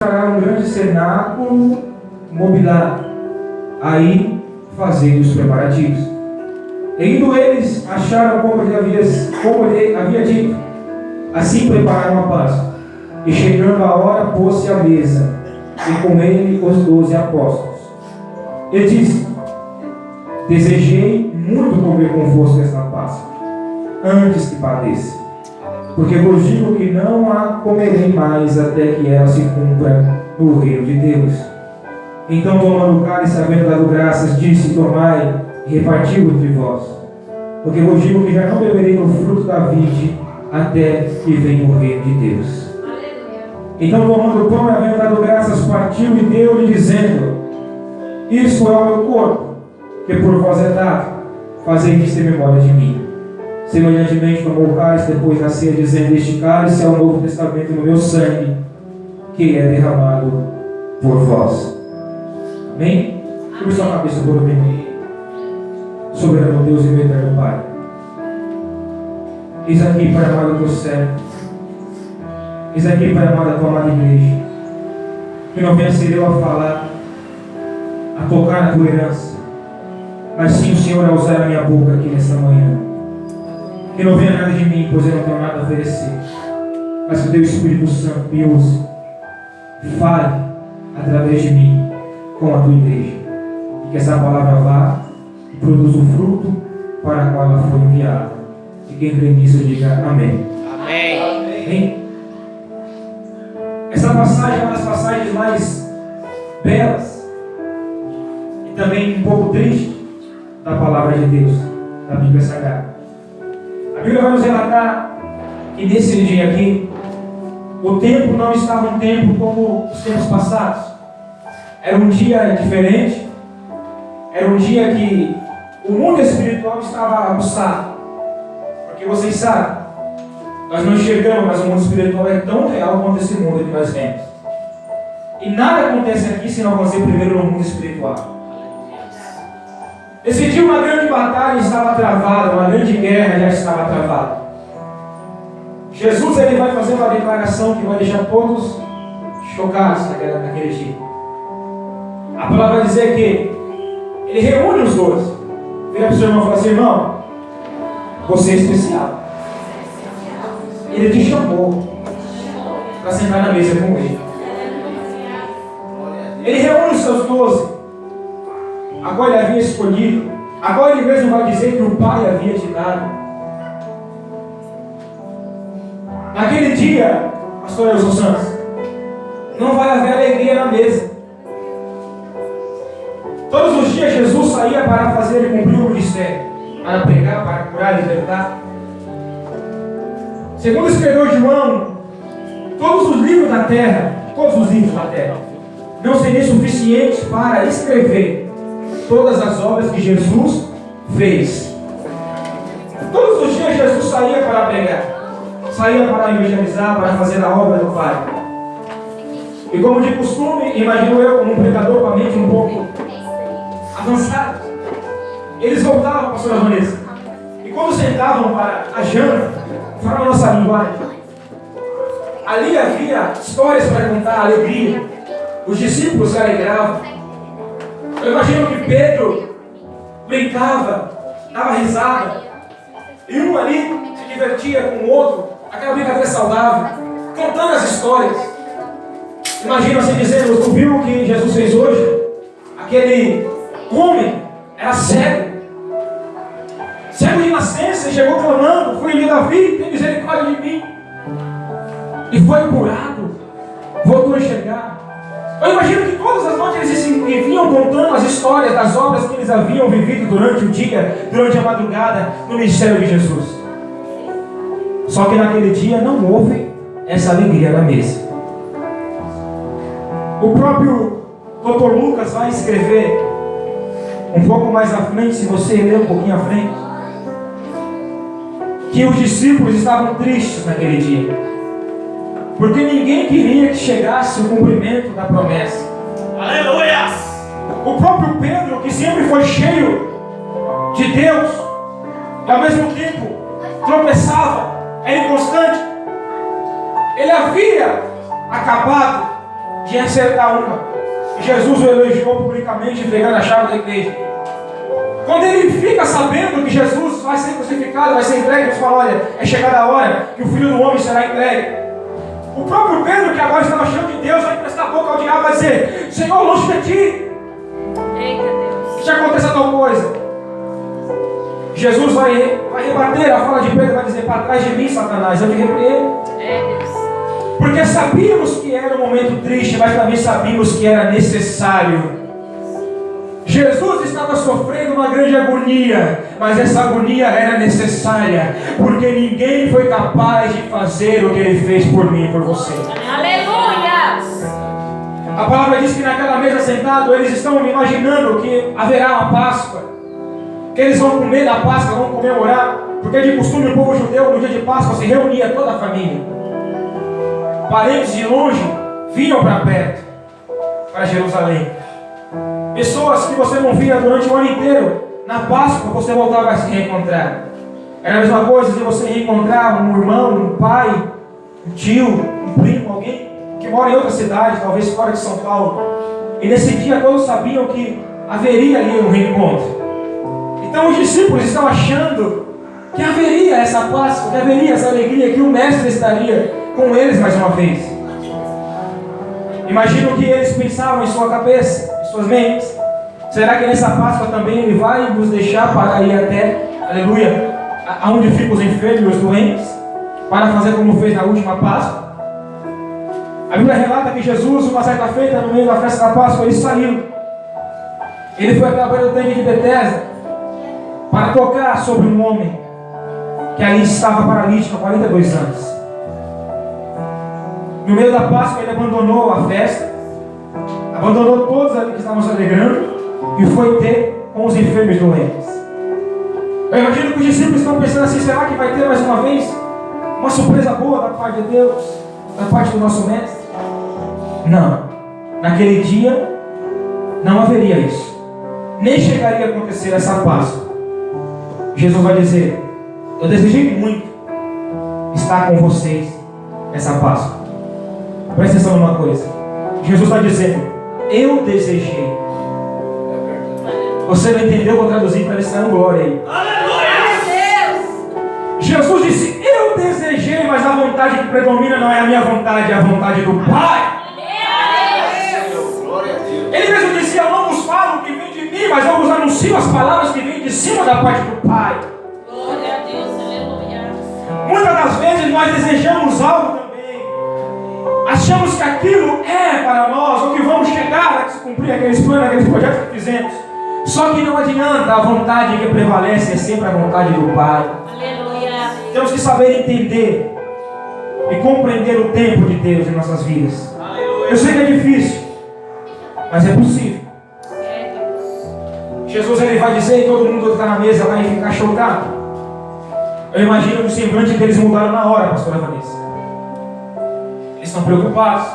Será um grande cenáculo mobiliado, aí fazendo os preparativos. E indo eles, acharam como ele havia dito, assim prepararam a Páscoa. E chegando a hora, pôs-se à mesa, e com ele os 12 apóstolos. Ele disse: desejei muito comer convosco esta Páscoa, antes que padeça. Porque vos digo que não a comerei mais até que ela se cumpra no reino de Deus. Então, tomando o cálice, havendo dado graças, disse: tomai e repartiu entre vós. Porque vos digo que já não beberei no fruto da vide até que venha o reino de Deus. Então, tomando o pão e havendo dado graças, partiu e deu-lhe, dizendo: isto é o meu corpo, que por vós é dado, fazei isto em memória de mim. Semelhantemente, tomou o cálice depois da ceia, dizendo: este cálice é o novo testamento no meu sangue, que é derramado por vós. Amém? Curva sua cabeça por mim. Soberano Deus e meu eterno Pai, eis aqui, Pai amado, o teu servo. Eis aqui, Pai amado, a tua amada igreja. Que não venha ser eu a falar, a tocar na tua herança, mas sim o Senhor a usar a minha boca aqui nessa manhã. Que não venha nada de mim, pois eu não tenho nada a oferecer, mas que o teu Espírito Santo me use, fale através de mim com a tua igreja, e que essa palavra vá e produza o fruto para o qual ela foi enviada. E quem crê nisso diga amém. Amém. Amém. Essa passagem é uma das passagens mais belas e também um pouco triste da palavra de Deus, da Bíblia Sagrada. A Bíblia vai nos relatar que nesse dia aqui, o tempo não estava um tempo como os tempos passados. Era um dia diferente. Era um dia que o mundo espiritual estava aguçado. Porque vocês sabem, nós não enxergamos, mas o mundo espiritual é tão real quanto esse mundo que nós vemos. E nada acontece aqui se não acontecer primeiro no mundo espiritual. Esse dia uma grande batalha estava travada, uma grande guerra já estava travada. Jesus ele vai fazer uma declaração que vai deixar todos chocados naquele dia. A palavra vai dizer que ele reúne os 12. Vira para o seu irmão e fala assim: irmão, você é especial. Ele te chamou para sentar na mesa com ele. Ele reúne os seus 12, a qual ele havia escolhido, a qual ele mesmo vai dizer que o Pai havia te dado. Naquele dia, pastor Elson Santos, não vai haver alegria na mesa. Todos os dias Jesus saía para fazer e cumprir o ministério, para pregar, para curar e libertar. Segundo escreveu João, todos os livros da terra não seriam suficientes para escrever todas as obras que Jesus fez. Todos os dias Jesus saía para pregar, saía para evangelizar, para fazer a obra do Pai. E como de costume, imagino eu como um pregador com a mente um pouco avançada, eles voltavam, pastora Vanessa, e quando sentavam para a janta, falavam a nossa linguagem, ali havia histórias para contar, alegria, os discípulos se alegravam. Eu imagino que Pedro brincava, dava risada, e um ali se divertia com o outro, aquela brincadeira saudável, contando as histórias. Imagino assim dizendo: tu viu o que Jesus fez hoje? Aquele homem era cego de nascença, e chegou clamando: filho de Davi, tem misericórdia de mim. E foi curado, voltou a enxergar. Eu imagino que todas as noites eles vinham contando as histórias das obras que eles haviam vivido durante o dia, durante a madrugada, no ministério de Jesus. Só que naquele dia não houve essa alegria na mesa. O próprio Dr. Lucas vai escrever um pouco mais à frente, se você ler um pouquinho à frente, que os discípulos estavam tristes naquele dia, porque ninguém queria que chegasse o cumprimento da promessa. Aleluia! O próprio Pedro, que sempre foi cheio de Deus, e ao mesmo tempo tropeçava, era inconstante, ele havia acabado de acertar uma. E Jesus o elogiou publicamente, entregando a chave da igreja. Quando ele fica sabendo que Jesus vai ser crucificado, vai ser entregue, ele fala: olha, é chegada a hora que o Filho do Homem será entregue. O próprio Pedro, que agora estava achando de Deus, vai prestar a boca ao diabo e vai dizer: Senhor, longe de ti. Eita Deus. Que te aconteça tal coisa. Jesus vai rebater a fala de Pedro, vai dizer: para trás de mim, Satanás, eu te repreendo. Deus. Porque sabíamos que era um momento triste, mas também sabíamos que era necessário. Jesus estava sofrendo uma grande agonia, mas essa agonia era necessária, porque ninguém foi capaz de fazer o que ele fez por mim e por você. Aleluia! A palavra diz que naquela mesa sentado, eles estão imaginando que haverá uma Páscoa, que eles vão comer da Páscoa, vão comemorar, porque de costume o povo judeu no dia de Páscoa se reunia toda a família. Parentes de longe vinham para perto, para Jerusalém. Pessoas que você não via durante o ano inteiro, na Páscoa você voltava a se reencontrar. Era a mesma coisa de você reencontrar um irmão, um pai, um tio, um primo, alguém que mora em outra cidade, talvez fora de São Paulo. E nesse dia todos sabiam que haveria ali um reencontro. Então os discípulos estão achando que haveria essa Páscoa, que haveria essa alegria, que o Mestre estaria com eles mais uma vez. Imagino que eles pensavam em sua cabeça, em suas mentes: será que nessa Páscoa também Ele vai nos deixar para ir até, aleluia, aonde ficam os enfermos e os doentes, para fazer como fez na última Páscoa? A Bíblia relata que Jesus, uma certa feita, no meio da festa da Páscoa, ele saiu. Ele foi até a beira do tanque de Betesda para tocar sobre um homem que ali estava paralítico há 42 anos. No meio da Páscoa ele abandonou a festa, abandonou todos ali que estavam se alegrando e foi ter com os enfermos e doentes. Eu imagino que os discípulos estão pensando assim: será que vai ter mais uma vez uma surpresa boa da parte de Deus, da parte do nosso Mestre? Não, naquele dia não haveria isso, nem chegaria a acontecer essa Páscoa. Jesus vai dizer: eu desejei muito estar com vocês nessa Páscoa. Presta atenção numa coisa. Jesus está dizendo: eu desejei. Você não entendeu? Vou traduzir para eles darem glória aí. Aleluia! Jesus disse: eu desejei, mas a vontade que predomina não é a minha vontade, é a vontade do Pai. Ele mesmo dizia: eu não vos falo o que vem de mim, mas eu vos anuncio as palavras que vêm de cima da parte do Pai. Glória a Deus, aleluia. Muitas das vezes nós desejamos algo também. Achamos que aquilo é para nós, ou que vamos chegar a se cumprir aqueles planos, aqueles projetos que fizemos. Só que não adianta, a vontade que prevalece é sempre a vontade do Pai. Aleluia. Temos que saber entender e compreender o tempo de Deus em nossas vidas. Eu sei que é difícil, mas é possível. Jesus ele vai dizer, e todo mundo que está na mesa vai ficar chocado. Eu imagino que o semblante deles mudaram na hora, pastora Vanessa. Eles estão preocupados.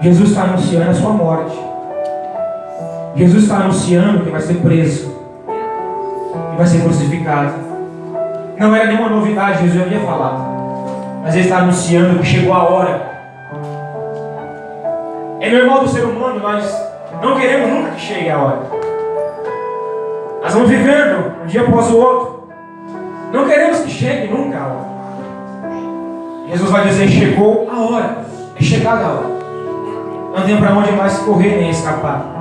Jesus está anunciando a sua morte. Jesus está anunciando que vai ser preso e vai ser crucificado. Não era nenhuma novidade, Jesus já havia falado, mas ele está anunciando que chegou a hora. É normal do ser humano, nós não queremos nunca que chegue a hora. Nós vamos vivendo um dia após o outro, não queremos que chegue nunca a hora. Jesus vai dizer: chegou a hora, é chegada a hora. Não tem para onde mais correr nem escapar.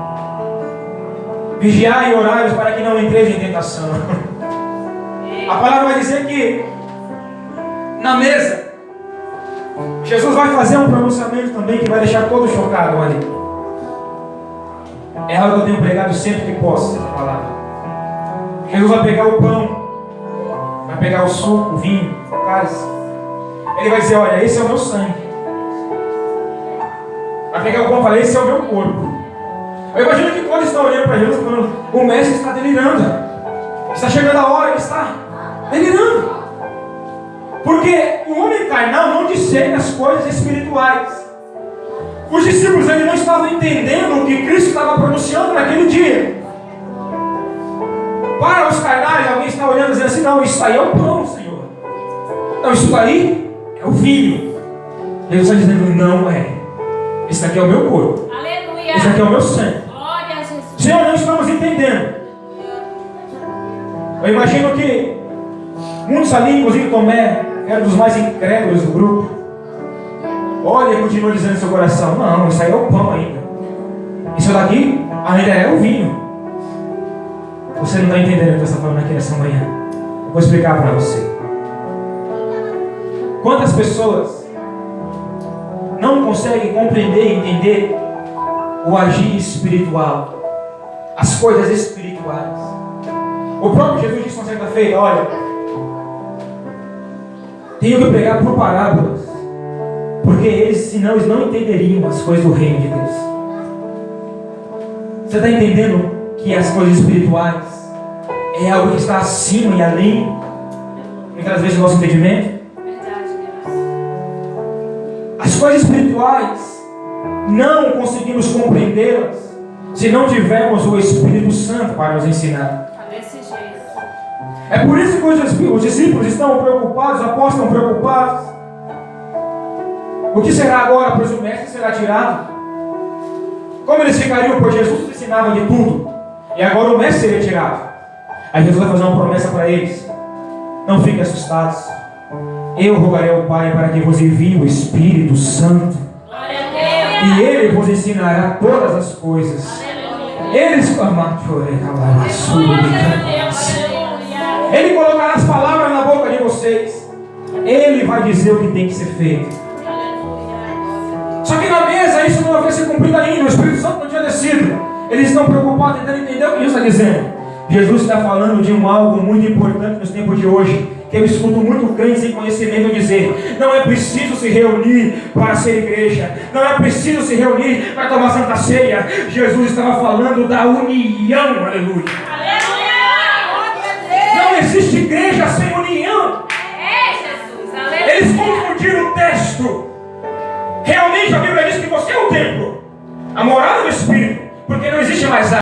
Vigiai e orai para que não entreis em tentação. A palavra vai dizer que na mesa Jesus vai fazer um pronunciamento também que vai deixar todos chocados ali. É algo que eu tenho pregado sempre que posso, essa palavra. Jesus vai pegar o pão, vai pegar o suco, o vinho, o cálice. Ele vai dizer: olha, esse é o meu sangue. Vai pegar o pão e falar: esse é o meu corpo. Eu imagino que quando está olhando para Jesus, falando: o mestre está delirando. Está chegando a hora, ele está delirando. Porque o homem carnal não discerne as coisas espirituais. Os discípulos eles não estavam entendendo o que Cristo estava pronunciando naquele dia. Para os carnais, alguém está olhando e dizendo assim: não, isso aí é o pão, Senhor. Não, isso aí é o vinho. Jesus está dizendo: não é. Esse daqui é o meu corpo. Aleluia. Esse aqui é o meu sangue. Glória a Jesus. Senhor, não estamos entendendo. Eu imagino que muitos ali, inclusive Tomé, era dos mais incrédulos do grupo. Olha, e continua dizendo no seu coração: não, isso aí é o pão ainda. Isso daqui ainda é o vinho. Você não está entendendo o que eu estou falando aqui nessa manhã. Eu vou explicar para você. Quantas pessoas não conseguem compreender e entender o agir espiritual, as coisas espirituais? O próprio Jesus disse uma certa feita: olha, tenho que pregar por parábolas, porque senão eles não entenderiam as coisas do reino de Deus. Você está entendendo que as coisas espirituais é algo que está acima e além, muitas vezes, do nosso entendimento? Verdade, Deus. As coisas espirituais não conseguimos compreendê-las se não tivermos o Espírito Santo para nos ensinar. Tá desse jeito. É por isso que os discípulos estão preocupados, os apóstolos estão preocupados. O que será agora, pois o mestre será tirado? Como eles ficariam, pois Jesus ensinava de tudo, e agora o mestre seria tirado? Aí Jesus vai fazer uma promessa para eles: não fiquem assustados, eu rogarei ao Pai para que vos envie o Espírito Santo, Glória a Deus. e Ele vos ensinará todas as coisas. Eles Ele colocará as palavras na boca de vocês. Ele vai dizer o que tem que ser feito. Só que na mesa isso não vai ser cumprido ainda. O Espírito Santo não tinha descido. Eles estão preocupados tentando entender o que Jesus está dizendo. Jesus está falando de algo muito importante nos tempos de hoje, que eu escuto muito crentes sem conhecimento dizer: não é preciso se reunir para ser igreja, não é preciso se reunir para tomar santa ceia. Jesus estava falando da união, aleluia. Não existe igreja sem união. É, Jesus. Aleluia. Eles confundiram o texto. Realmente a Bíblia diz que você é o templo, a morada do Espírito, porque não existe mais